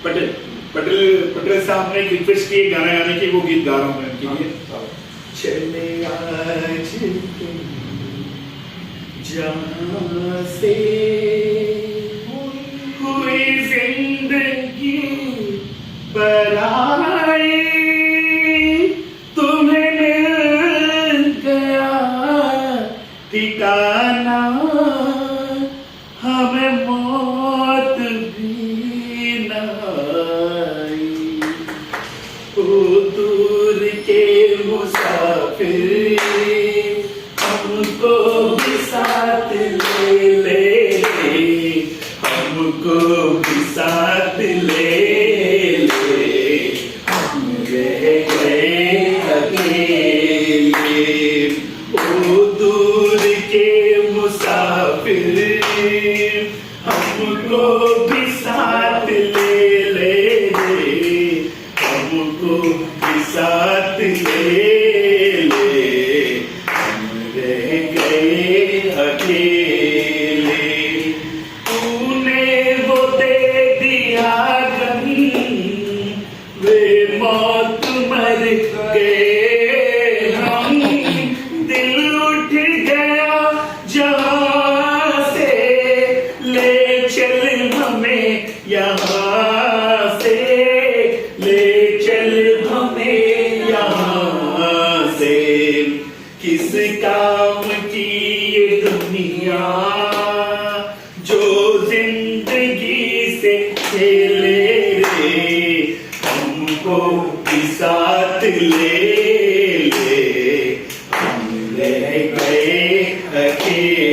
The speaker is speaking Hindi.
पटेल पटेल साहब ने रिक्वेस्ट की गाना गाने की, वो गीत गा रहा हूँ मैं उनके लिए। चले आज तुम जहाँ से हुई जिंदगी पराई, तुम्हें मिल गया ठिकाना, हमें मौत भी न आई। ओ दूर के मुसाफिर हमको भी साथ ले ले, हमको भी साथ ले ले, हम रह गए अकेले। ओ दूर के मुसाफिर हमको भी साथ ले ले, हमको भी साथ ले ले, हम रह गए अकेले। तूने वो दे दिया गम, वे मौत मर गए हम, दिल उठ गया जहाँ से, ले चल हमें यहाँ से, ले चल हमें यहाँ से। किस काम की ये दुनिया जो जिंदगी से खेले रे, हमको भी साथ ले ले, हम रह गए अकेले।